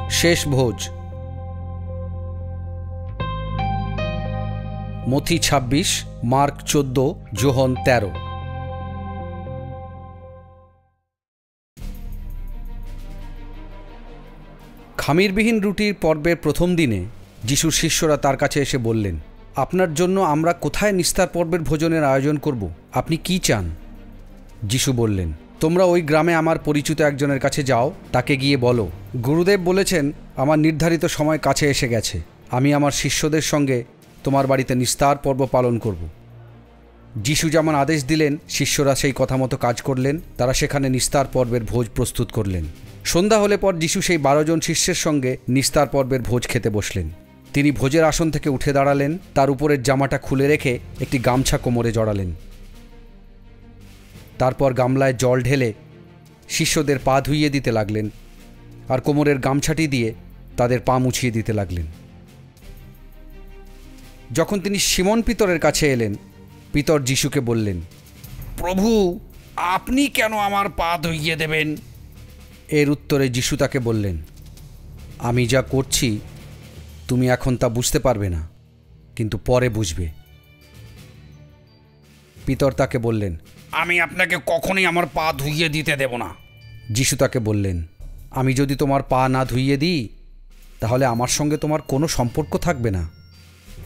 শেষ ভোজ। মথি 26, মার্ক 14, যোহন 13। খামিরবিহীন রুটির পর্বের প্রথম দিনে যিশুর শিষ্যরা তার কাছে এসে বললেন, আপনার জন্য আমরা কোথায় নিস্তার পর্বের ভোজনের আয়োজন করব? আপনি কি চান? যিশু বললেন, তোমরা ওই গ্রামে আমার পরিচিত একজনের কাছে যাও, তাকে গিয়ে বলো, গুরুদেব বলেছেন আমার নির্ধারিত সময় কাছে এসে গেছে, আমি আমার শিষ্যদের সঙ্গে তোমার বাড়িতে নিস্তার পর্ব পালন করব। যিশু যেমন আদেশ দিলেন, শিষ্যরা সেই কথা মতো কাজ করলেন। তারা সেখানে নিস্তার পর্বের ভোজ প্রস্তুত করলেন। সন্ধ্যা হলে পর যিশু সেই 12 জন শিষ্যের সঙ্গে নিস্তার পর্বের ভোজ খেতে বসলেন। তিনি ভোজের আসন থেকে উঠে দাঁড়ালেন, তার উপরের জামাটা খুলে রেখে একটি গামছা কোমরে জড়ালেন। তারপর গামলায় জল ঢেলে শিষ্যদের পা ধুইয়ে দিতে লাগলেন, আর কোমরের গামছাটি দিয়ে তাদের পা মুছিয়ে দিতে লাগলেন। যখন তিনি সিমন পিতরের কাছে এলেন, পিতর যিশুকে বললেন, প্রভু, আপনি কেন আমার পা ধুইয়ে দেবেন? এর উত্তরে যিশু তাকে বললেন, আমি যা করছি তুমি এখন তা বুঝতে পারবে না, কিন্তু পরে বুঝবে। পিতর তাকে বললেন, আমি আপনাকে কখনোই আমার পা ধুইয়ে দিতে দেব না। যিশু তাকে বললেন, আমি যদি তোমার পা না ধুইয়ে দিই তাহলে আমার সঙ্গে তোমার কোনো সম্পর্ক থাকবে না।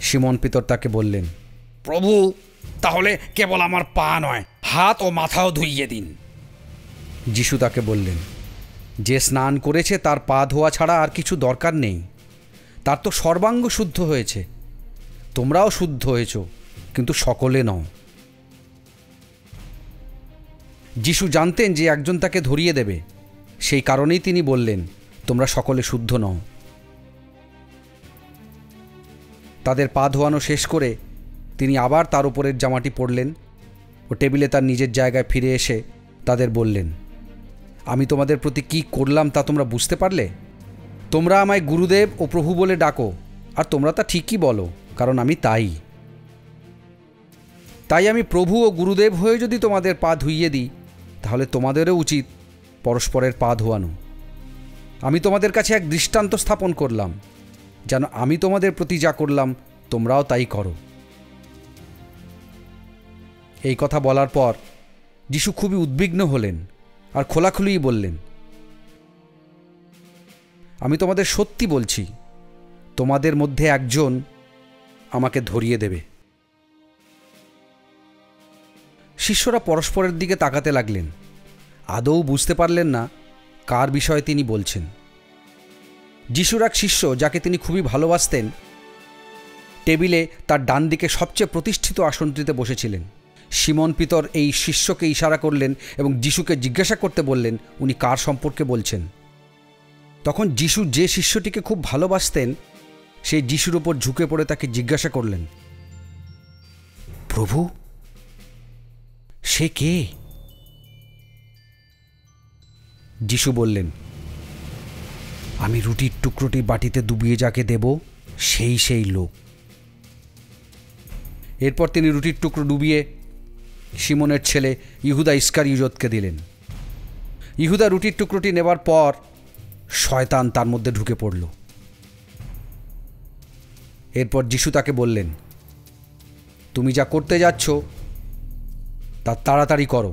সিমন পিতর তাকে বললেন, প্রভু, তাহলে কেবল আমার পা নয়, হাত ও মাথাও ধুইয়ে দিন। যিশু তাকে বললেন, যে স্নান করেছে তার পা ধোয়া ছাড়া আর কিছু দরকার নেই, তার তো সর্বাঙ্গ শুদ্ধ হয়েছে। তোমরাও শুদ্ধ হয়েছ, কিন্তু সকলে নও। যিশু জানতেন যে একজন তাকে ধরিয়ে দেবে, সেই কারণেই তিনি বললেন, তোমরা সকলে শুদ্ধ নও। তাদের পা ধোয়ানো শেষ করে তিনি আবার তার উপরের জামাটি পরলেন ও টেবিলে তার নিজের জায়গায় ফিরে এসে তাদের বললেন, আমি তোমাদের প্রতি কি করলাম তা তোমরা বুঝতে পারলে? তোমরা আমায় গুরুদেব ও প্রভু বলে ডাকো, আর তোমরা তা ঠিকই বলো, কারণ আমি তাই আমি প্রভু ও গুরুদেব হয়ে যদি তোমাদের পা ধুইয়ে দিই, তাহলে তোমাদেরও উচিত পরস্পরের পা ধোয়ানো। আমি তোমাদের কাছে এক দৃষ্টান্ত স্থাপন করলাম, যেন আমি তোমাদের প্রতি যা করলাম তোমরাও তাই করো। এই কথা বলার পর যিশু খুবই উদ্বিগ্ন হলেন আর খোলাখুলিই বললেন, আমি তোমাদের সত্যি বলছি, তোমাদের মধ্যে একজন আমাকে ধরিয়ে দেবে। শিষ্যরা পরস্পরের দিকে তাকাতে লাগলেন, আদৌ বুঝতে পারলেন না কার বিষয়ে তিনি বলছেন। যিশুর এক শিষ্য, যাকে তিনি খুবই ভালোবাসতেন, টেবিলে তার ডান দিকে সবচেয়ে প্রতিষ্ঠিত আসনটিতে বসেছিলেন। সিমন পিতর এই শিষ্যকে ইশারা করলেন এবং যিশুকে জিজ্ঞাসা করতে বললেন, উনি কার সম্পর্কে বলছেন। তখন যিশু যে শিষ্যটিকে খুব ভালোবাসতেন, সেই যিশুর ওপর ঝুঁকে পড়ে তাকে জিজ্ঞাসা করলেন, প্রভু, সে কে? যিশু বললেন, আমি রুটির টুকরোটি বাটিতে ডুবিয়ে যাকে দেব, সেই লোক। এরপর তিনি রুটির টুকরো ডুবিয়ে সিমনের ছেলে ইহুদা ইস্কারিওতকে দিলেন। ইহুদা রুটির টুকরোটি নেবার পর শয়তান তার মধ্যে ঢুকে পড়ল। এরপর যিশু তাকে বললেন, তুমি যা করতে যাচ্ছ তা তাড়াতাড়ি করো।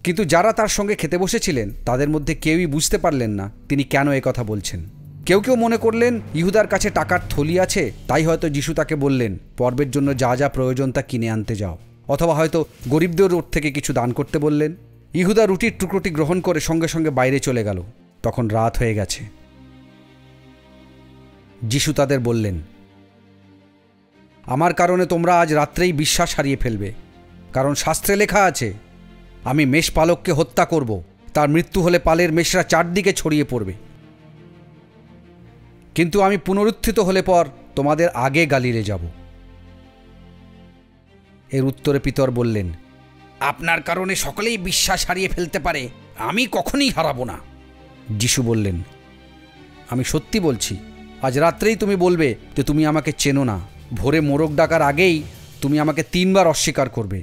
কিন্তু যারা তার সঙ্গে খেতে বসেছিলেন তাদের মধ্যে কেউই বুঝতে পারলেন না তিনি কেন এ কথা বলছেন। কেউ কেউ মনে করলেন ইহুদার কাছে টাকার থলি আছে, তাই হয়তো যিশু তাকে বললেন, পর্বের জন্য যা যা প্রয়োজন তা কিনে আনতে যাও। অথবা হয়তো গরিবদের ওর থেকে কিছু দান করতে বললেন। ইহুদা রুটির টুকরোটি গ্রহণ করে সঙ্গে সঙ্গে বাইরে চলে গেল। তখন রাত হয়ে গেছে। যিশু তাদের বললেন, আমার কারণে তোমরা আজ রাত্রেই বিশ্বাস হারিয়ে ফেলবে, কারণ শাস্ত্রে লেখা আছে, আমি মেষপালককে হত্যা করব, তার মৃত্যু হলে পালের মেষরা চারদিকে ছড়িয়ে পড়বে। কিন্তু আমি পুনরুত্থিত হলে পর তোমাদের আগে গালিলে যাব। এর উত্তরে পিতর বললেন, আপনার কারণে সকলেই বিশ্বাস হারিয়ে ফেলতে পারে, আমি কখনোই হারাবো না। যিশু বললেন, আমি সত্যি বলছি, আজ রাত্রেই তুমি বলবে যে তুমি আমাকে চেনো না। ভোরে মোরগ ডাকার আগেই তুমি আমাকে 3 বার অস্বীকার করবে।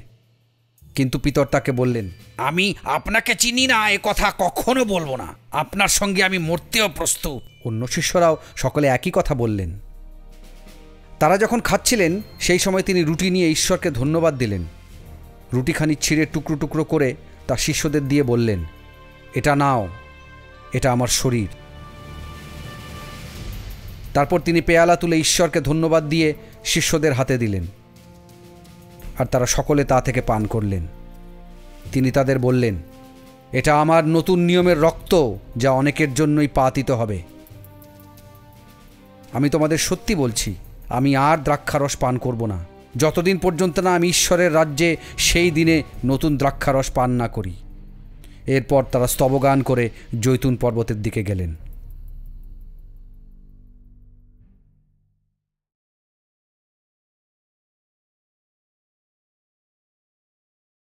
কিন্তু পিতর তাকে বললেন, আমি আপনাকে চিনি না, এ কথা কখনো বলবো না। আপনার সঙ্গে আমি মরতেও প্রস্তুত। অন্য শিষ্যরাও সকলে একই কথা বললেন। তারা যখন খাচ্ছিলেন সেই সময় তিনি রুটি নিয়ে ঈশ্বরকে ধন্যবাদ দিলেন। রুটিখানি ছিঁড়ে টুকরো টুকরো করে তার শিষ্যদের দিয়ে বললেন, এটা নাও, এটা আমার শরীর। তারপর তিনি পেয়ালা তুলে ঈশ্বরকে ধন্যবাদ দিয়ে শিষ্যদের হাতে দিলেন, আর তারা সকলে তা থেকে পান করলেন। তিনি তাদের বললেন, এটা আমার নতুন নিয়মের রক্ত, যা অনেকের জন্যই পাতিত হবে। আমি তোমাদের সত্যি বলছি, আমি আর দ্রাক্ষারস পান করব না, যতদিন পর্যন্ত না আমি ঈশ্বরের রাজ্যে সেই দিনে নতুন দ্রাক্ষারস পান না করি। এরপর তারা স্তবগান করে জৈতুন পর্বতের দিকে গেলেন।